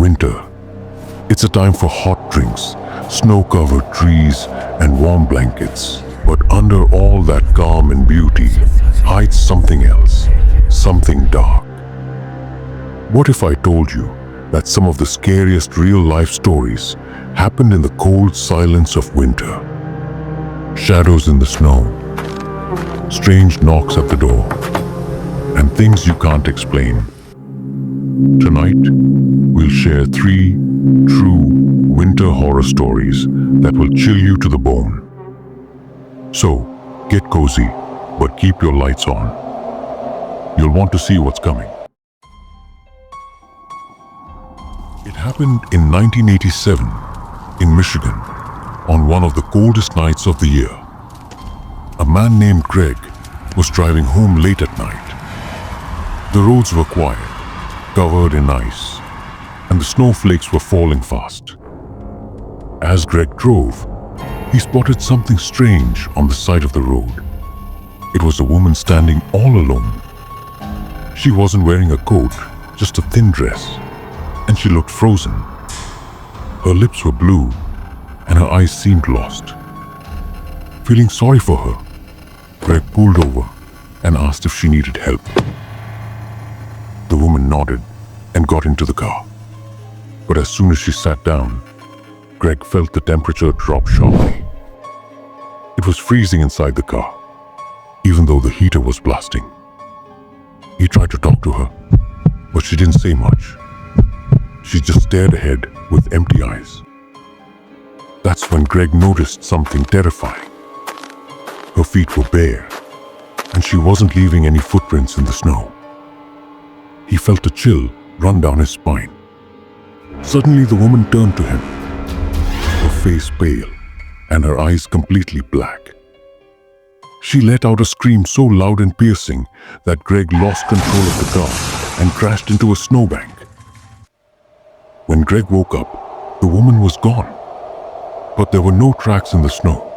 Winter. It's a time for hot drinks, snow-covered trees, and warm blankets. But under all that calm and beauty hides something else, something dark. What if I told you that some of the scariest real-life stories happened in the cold silence of winter? Shadows in the snow, strange knocks at the door, and things you can't explain. Tonight, we'll share 3 true winter horror stories that will chill you to the bone. So, get cozy, but keep your lights on. You'll want to see what's coming. It happened in 1987 in Michigan on one of the coldest nights of the year. A man named Greg was driving home late at night. The roads were quiet, covered in ice, and the snowflakes were falling fast. As Greg drove, he spotted something strange on the side of the road. It was a woman standing all alone. She wasn't wearing a coat, just a thin dress, and she looked frozen. Her lips were blue, and her eyes seemed lost. Feeling sorry for her, Greg pulled over and asked if she needed help. The woman nodded and got into the car. But as soon as she sat down, Greg felt the temperature drop sharply. It was freezing inside the car, even though the heater was blasting. He tried to talk to her, but she didn't say much. She just stared ahead with empty eyes. That's when Greg noticed something terrifying. Her feet were bare, and she wasn't leaving any footprints in the snow. He felt a chill run down his spine. Suddenly, the woman turned to him, her face pale and her eyes completely black. She let out a scream so loud and piercing that Greg lost control of the car and crashed into a snowbank. When Greg woke up, the woman was gone, but there were no tracks in the snow.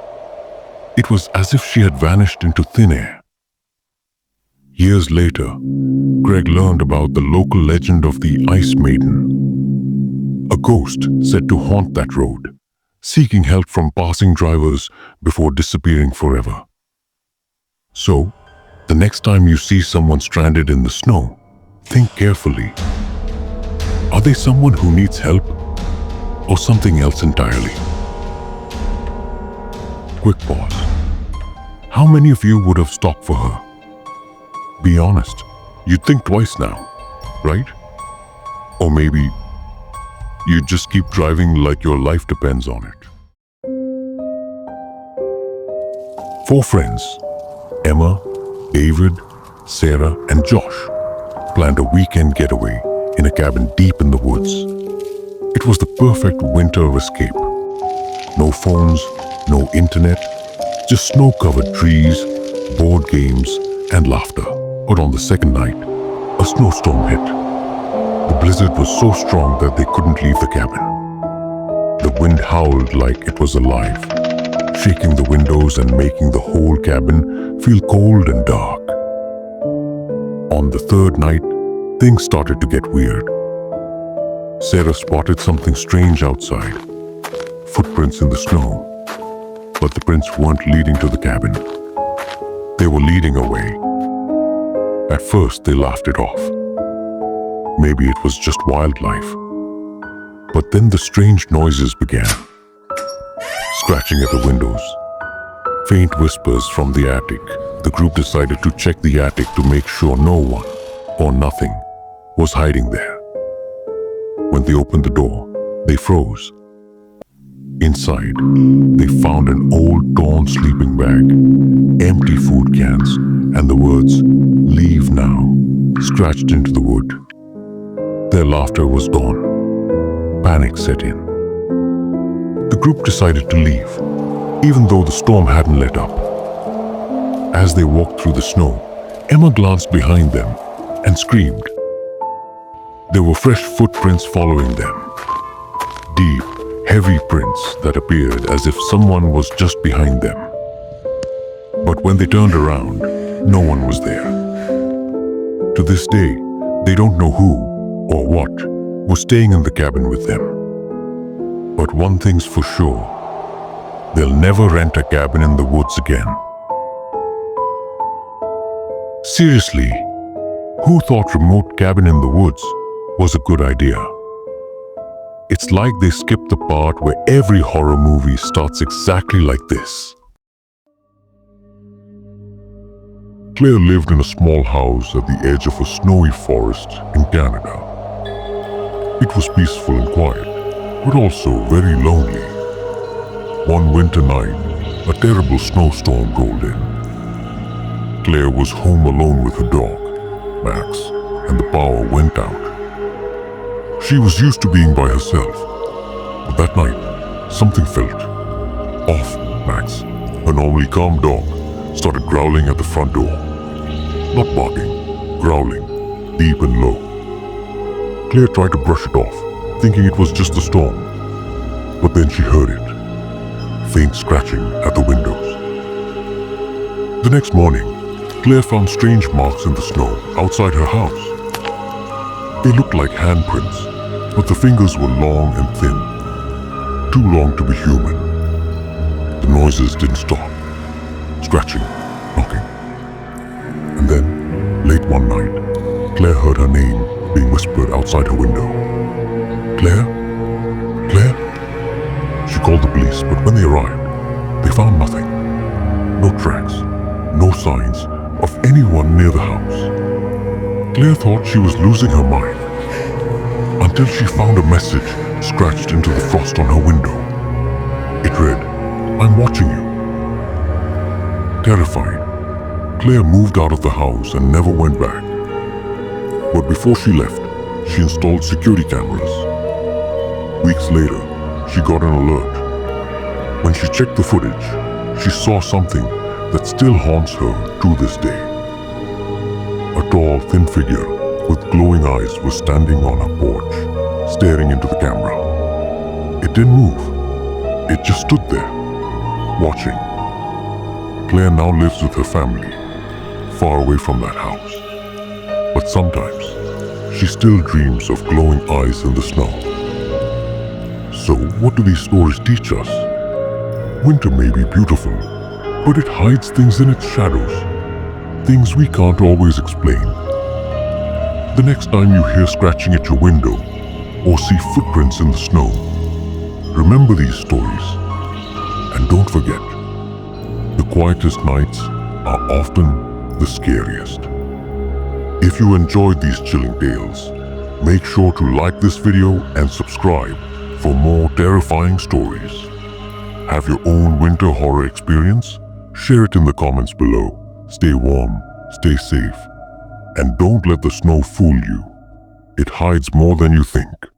It was as if she had vanished into thin air. Years later, Greg learned about the local legend of the Ice Maiden, a ghost said to haunt that road, seeking help from passing drivers before disappearing forever. So, the next time you see someone stranded in the snow, think carefully. Are they someone who needs help or something else entirely? Quick pause. How many of you would have stopped for her? Be honest, you'd think twice now, right? Or maybe you just keep driving like your life depends on it. 4 friends, Emma, David, Sarah, and Josh, planned a weekend getaway in a cabin deep in the woods. It was the perfect winter escape. No phones, no internet, just snow-covered trees, board games, and laughter. But on the second night, a snowstorm hit. The blizzard was so strong that they couldn't leave the cabin. The wind howled like it was alive, shaking the windows and making the whole cabin feel cold and dark. On the third night, things started to get weird. Sarah spotted something strange outside, footprints in the snow, but the prints weren't leading to the cabin. They were leading away. At first, they laughed it off. Maybe it was just wildlife. But then the strange noises began. Scratching at the windows, faint whispers from the attic. The group decided to check the attic to make sure no one or nothing was hiding there. When they opened the door, they froze. Inside, they found an old torn sleeping bag, empty food cans, and the words, "Leave now," scratched into the wood. Their laughter was gone. Panic set in. The group decided to leave, even though the storm hadn't let up. As they walked through the snow, Emma glanced behind them and screamed. There were fresh footprints following them. Deep, heavy prints that appeared as if someone was just behind them. But when they turned around, no one was there. To this day, they don't know who or what was staying in the cabin with them. But one thing's for sure, they'll never rent a cabin in the woods again. Seriously, who thought remote cabin in the woods was a good idea? It's like they skipped the part where every horror movie starts exactly like this. Claire lived in a small house at the edge of a snowy forest in Canada. It was peaceful and quiet, but also very lonely. One winter night, a terrible snowstorm rolled in. Claire was home alone with her dog, Max, and the power went out. She was used to being by herself, but that night, something felt off. Max, her normally calm dog, started growling at the front door. Not barking, growling, deep and low. Claire tried to brush it off, thinking it was just a storm, but then she heard it, faint scratching at the windows. The next morning, Claire found strange marks in the snow outside her house. They looked like handprints, but the fingers were long and thin, too long to be human. The noises didn't stop, scratching, knocking. And then, late one night, Claire heard her name being whispered outside her window. Claire? Claire? She called the police, but when they arrived, they found nothing. No tracks, no signs of anyone near the house. Claire thought she was losing her mind, until she found a message scratched into the frost on her window. It read, "I'm watching you." Terrified, Claire moved out of the house and never went back. But before she left, she installed security cameras. Weeks later, she got an alert. When she checked the footage, she saw something that still haunts her to this day. A tall, thin figure with glowing eyes was standing on her porch, staring into the camera. It didn't move. It just stood there, watching. Claire now lives with her family, far away from that house. But sometimes, she still dreams of glowing eyes in the snow. So, what do these stories teach us? Winter may be beautiful, but it hides things in its shadows, things we can't always explain. The next time you hear scratching at your window or see footprints in the snow, remember these stories. And don't forget, the quietest nights are often the scariest. If you enjoyed these chilling tales, make sure to like this video and subscribe for more terrifying stories. Have your own winter horror experience? Share it in the comments below. Stay warm, stay safe, and don't let the snow fool you. It hides more than you think.